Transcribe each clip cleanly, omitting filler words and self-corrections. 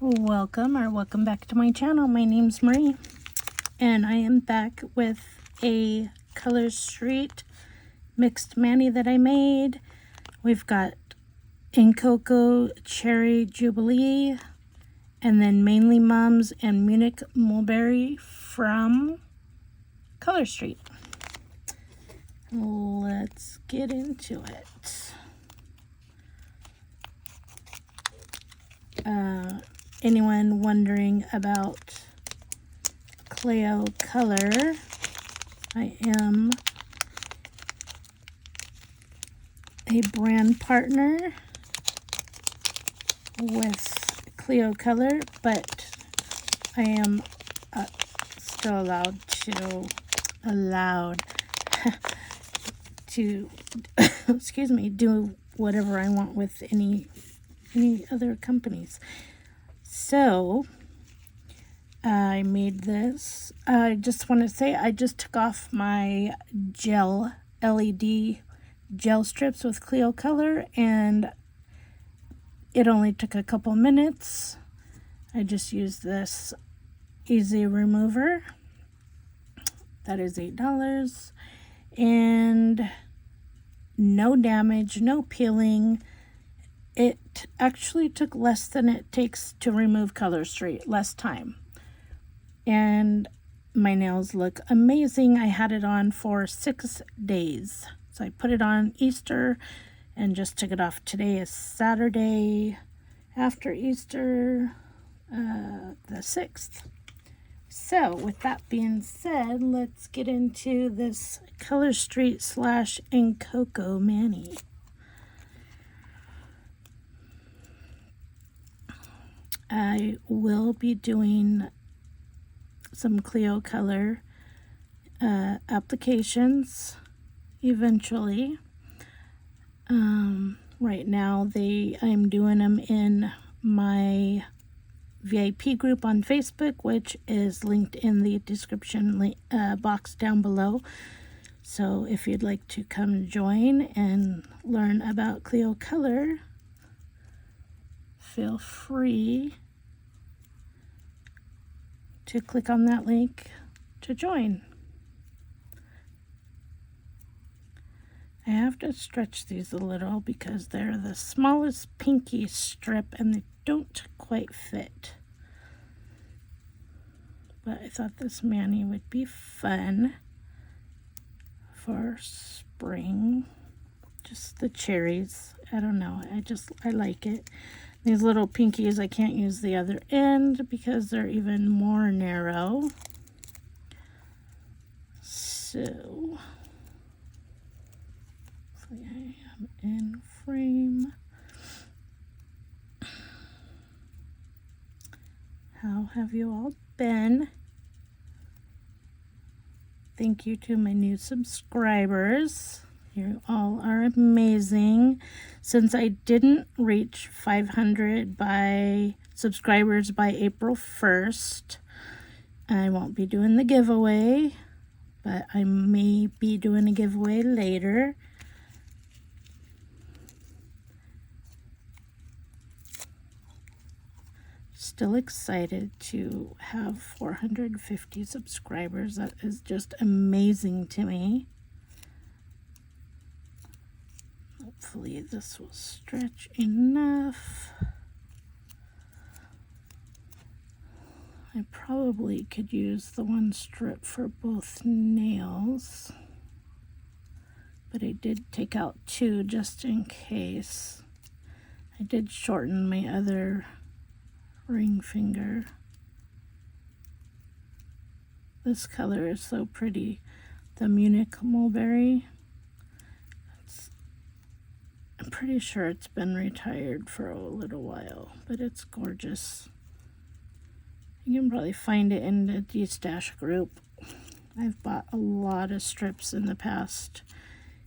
Welcome back to my channel. My name's Marie, and I am back with a Color Street mixed mani that I made. We've got Incoco, Cherry, Jubilee, and then Maine-ly-Mums and Munich Mulberry from Color Street. Let's get into it. Anyone wondering about Kleo Kolor, I am a brand partner with Kleo Kolor, but I am still allowed to excuse me, do whatever I want with any other companies. So I made this. I just want to say I just took off my gel LED gel strips with Kleo Kolor, and it only took a couple minutes. I just used this easy remover. That is $8, and no damage, no peeling. It actually took less than it takes to remove Color Street, less time. And my nails look amazing. I had it on for 6 days. So I put it on Easter and just took it off. Today is Saturday after Easter, the 6th. So with that being said, let's get into this Color Street / Incoco mani. I will be doing some Kleo Kolor applications eventually. Right now I'm doing them in my VIP group on Facebook, which is linked in the description box down below. So if you'd like to come join and learn about Kleo Kolor, feel free to click on that link to join. I have to stretch these a little because they're the smallest pinky strip and they don't quite fit. But I thought this mani would be fun for spring. Just the cherries. I don't know. I like it. These little pinkies, I can't use the other end because they're even more narrow. So, hopefully I am in frame. How have you all been? Thank you to my new subscribers. You all are amazing. Since I didn't reach 500 subscribers by April 1st, I won't be doing the giveaway, but I may be doing a giveaway later. Still excited to have 450 subscribers. That is just amazing to me. Hopefully this will stretch enough. I probably could use the one strip for both nails, but I did take out 2 just in case. I did shorten my other ring finger. This color is so pretty. The Munich Mulberry. I'm pretty sure it's been retired for a little while, but it's gorgeous. You can probably find it in the D-Stash group. I've bought a lot of strips in the past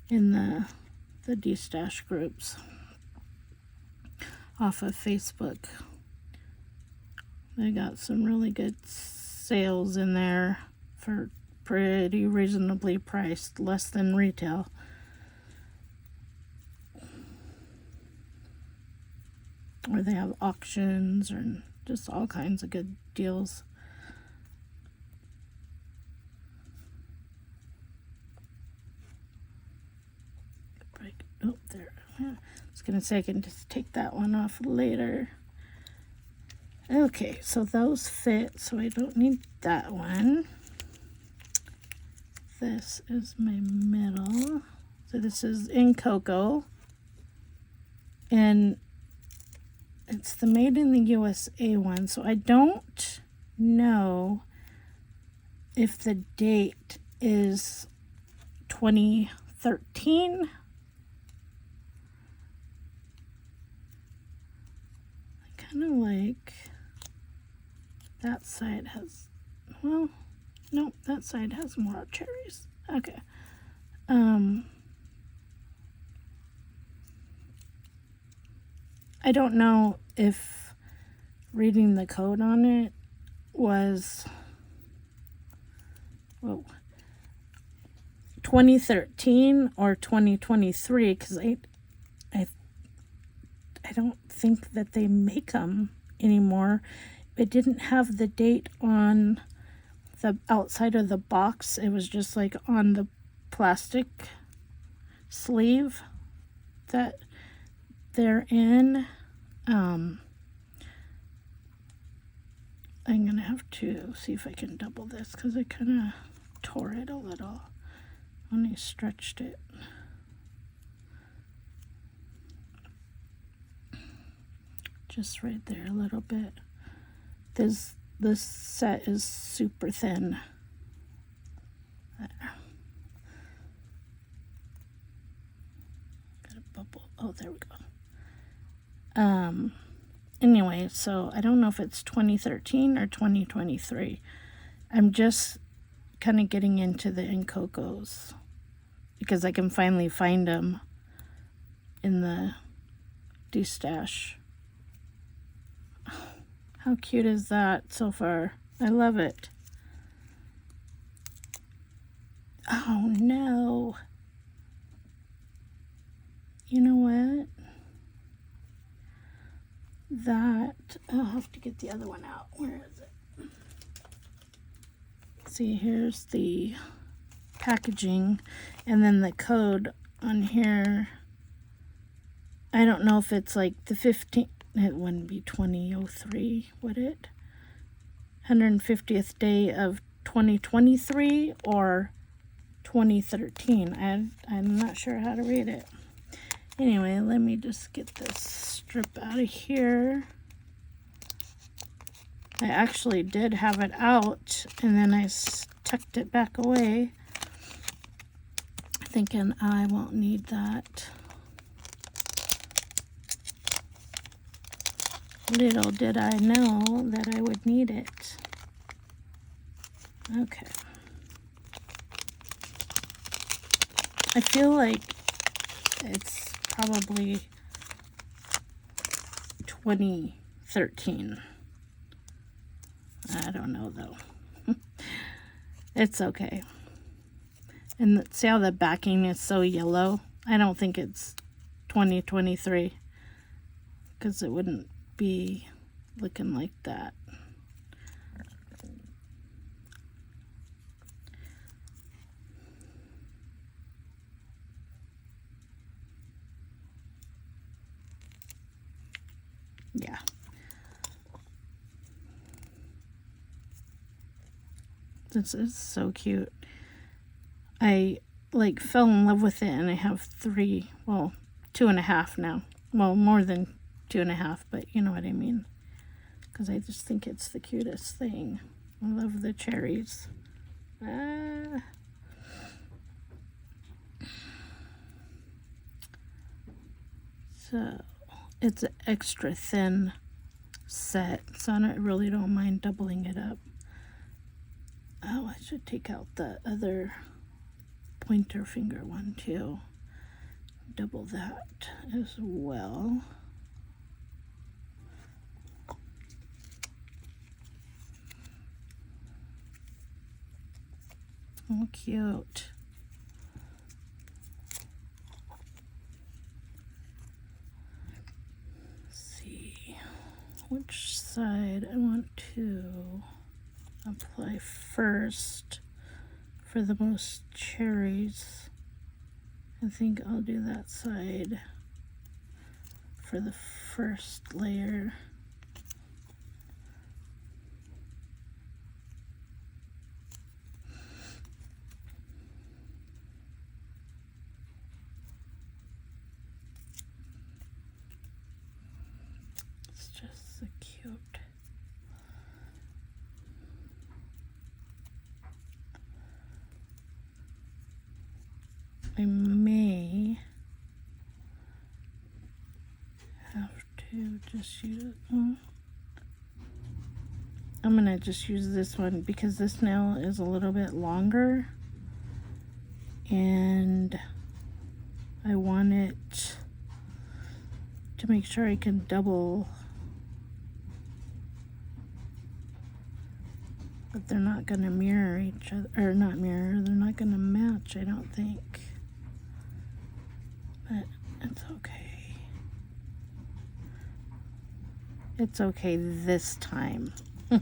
in the D-Stash groups off of Facebook. They got some really good sales in there for pretty reasonably priced, less than retail. Or they have auctions, or Just all kinds of good deals. Oh, there. I was going to say I can just take that one off later. Okay, so those fit, so I don't need that one. This is my middle. So this is Incoco. And it's the Made in the USA one. So I don't know if the date is 2013. I kind of like that side has, well, nope, that side has more cherries. Okay. I don't know if reading the code on it was, whoa, 2013 or 2023, because I don't think that they make them anymore. It didn't have the date on the outside of the box. It was just like on the plastic sleeve that they're in. I'm gonna have to see if I can double this because I kind of tore it a little when I stretched it. Just right there a little bit. This set is super thin. There. Got a bubble. Oh, there we go. Anyway, so I don't know if it's 2013 or 2023. I'm just kind of getting into the Incocos because I can finally find them in the de-stash. How cute is that so far? I love it. Oh no. You know what? I'll have to get the other one out. Where is it? See, here's the packaging and then the code on here. I don't know if it's like the 15, it wouldn't be 2003, would it? 150th day of 2023 or 2013. I'm not sure how to read it. Anyway, let me just get this strip out of here. I actually did have it out and then I tucked it back away, thinking I won't need that. Little did I know that I would need it. Okay. I feel like it's probably 2013. I don't know though. It's okay. And see how the backing is so yellow? I don't think it's 2023 because it wouldn't be looking like that. Yeah. This is so cute. I like fell in love with it and I have 3, well, 2.5 now. Well, more than 2.5, but you know what I mean. Because I just think it's the cutest thing. I love the cherries. So it's an extra thin set, so I really don't mind doubling it up. Oh, I should take out the other pointer finger one too. Double that as well. Oh, cute. which side I want to apply first for the most cherries. I think I'll do that side for the first layer. It's just so cute. I may have to just use, I'm gonna just use this one because this nail is a little bit longer and I want it to make sure I can double, but they're not gonna mirror each other, or not mirror, they're not gonna match, I don't think. But it's okay. It's okay this time. I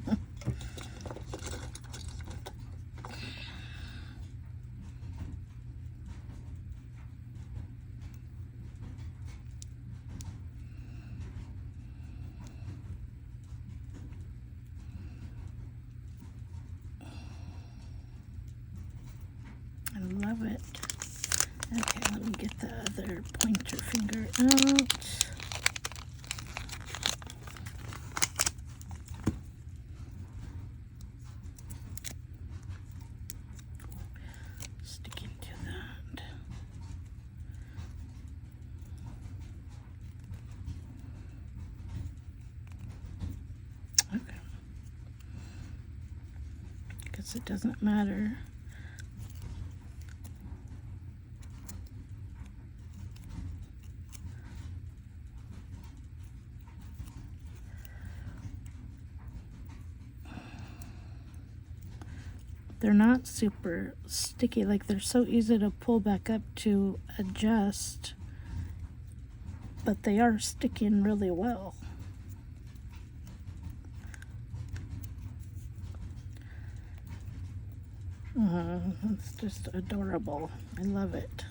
love it. Okay, let me get the other pointer finger out. Sticking to that. Okay. Because it doesn't matter. They're not super sticky, like they're so easy to pull back up to adjust, but they are sticking really well. It's just adorable. I love it.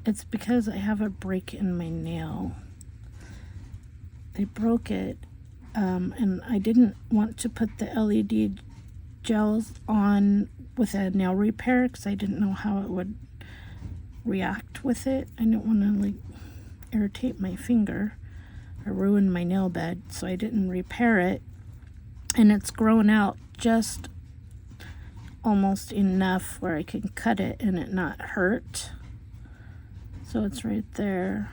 It's because I have a break in my nail. I broke it, and I didn't want to put the LED gels on with a nail repair because I didn't know how it would react with it. I didn't want to like irritate my finger or ruin my nail bed, so I didn't repair it. And it's grown out just almost enough where I can cut it and it not hurt. So it's right there.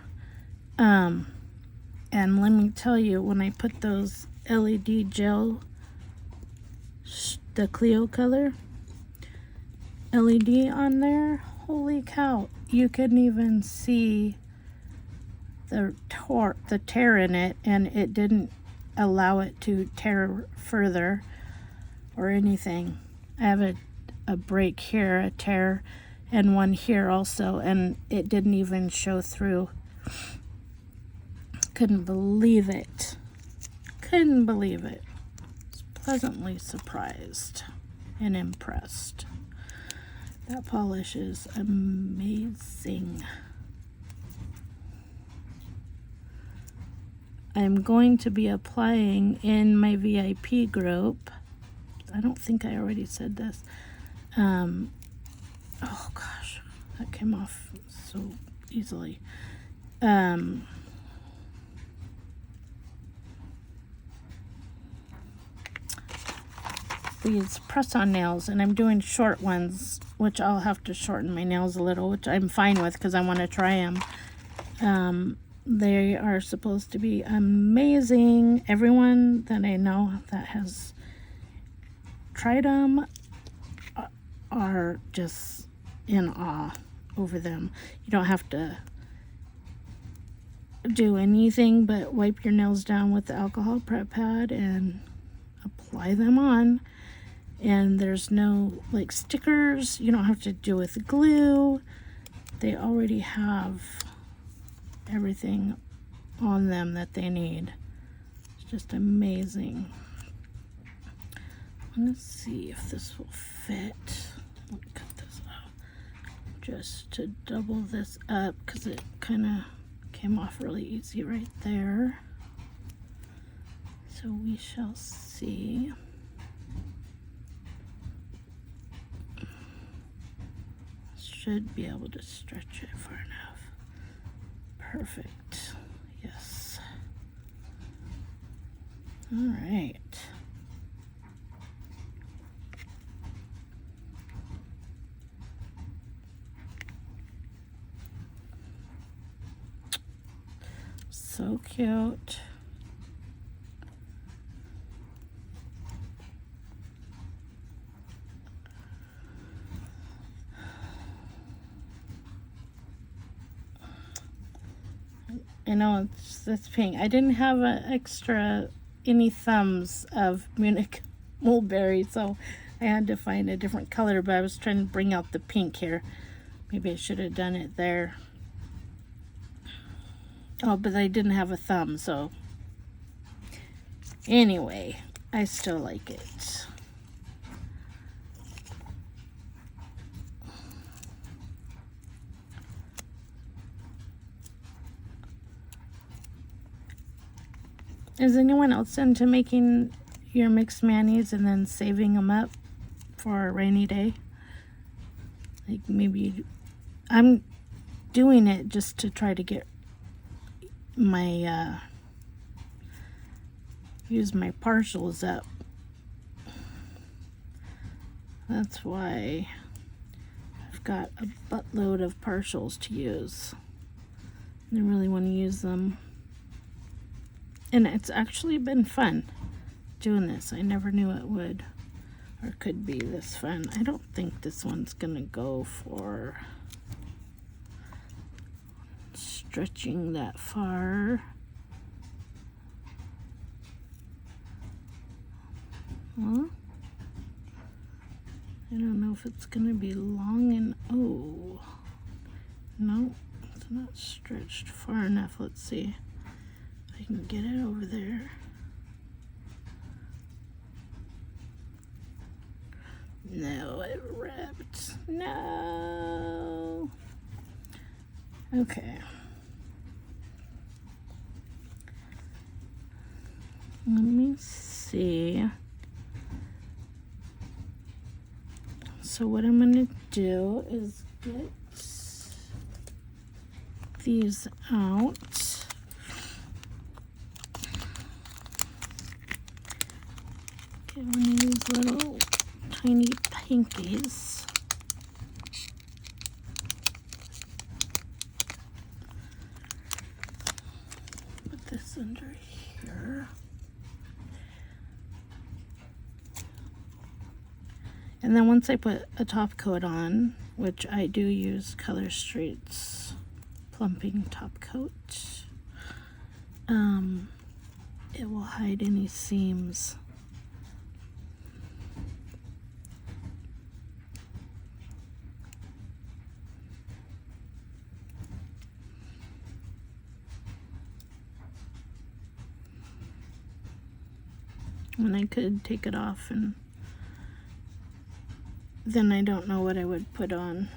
And let me tell you, when I put those LED gel, the Kleo Kolor LED on there, holy cow, you couldn't even see the tear in it, and it didn't allow it to tear further or anything. I have a break here, a tear, and one here also, and it didn't even show through. Couldn't believe it. Couldn't believe it. Was pleasantly surprised and impressed. That polish is amazing. I'm going to be applying in my VIP group. I don't think I already said this. Oh gosh, that came off so easily. These press-on nails, and I'm doing short ones, which I'll have to shorten my nails a little, which I'm fine with because I want to try them. They are supposed to be amazing. Everyone that I know that has tried them are just in awe over them. You don't have to do anything but wipe your nails down with the alcohol prep pad and apply them on, And there's no like stickers. You don't have to do with glue. They already have everything on them that they need. It's just amazing. Let's see if this will fit. Let me cut this out just to double this up because it kind of came off really easy right there. So we shall see. Should be able to stretch it far enough. Perfect. Yes. All right. So cute. I know it's pink. I didn't have any thumbs of Munich Mulberry, so I had to find a different color, but I was trying to bring out the pink here. Maybe I should have done it there. Oh, but I didn't have a thumb, so anyway, I still like it. Is anyone else into making your mixed manis and then saving them up for a rainy day? Like maybe I'm doing it just to try to get my use my partials up. That's why I've got a buttload of partials to use. I really want to use them. And it's actually been fun doing this. I never knew it would or could be this fun. I don't think this one's gonna go for stretching that far. Huh? I don't know if it's gonna be long and oh no, it's not stretched far enough. Let's see. I can get it over there. No, it ripped. No. Okay. Let me see. So what I'm going to do is get these out. Get one of these little tiny pinkies. Put this under here. And then once I put a top coat on, which I do use Color Street's plumping top coat, it will hide any seams. And I could take it off and then I don't know what I would put on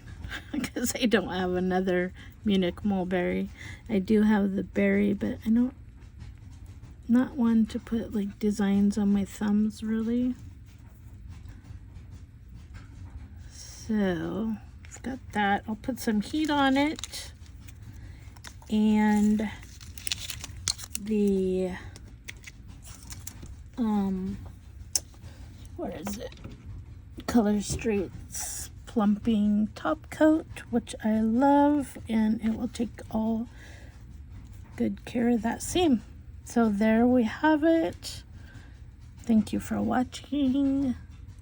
because I don't have another Munich Mulberry. I do have the berry, but I don't, not one to put like designs on my thumbs really. So I've got that. I'll put some heat on it, and the what is it? Color Street's plumping top coat, which I love, and it will take all good care of that seam. So there we have it. Thank you for watching,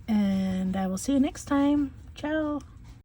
and I will see you next time. Ciao.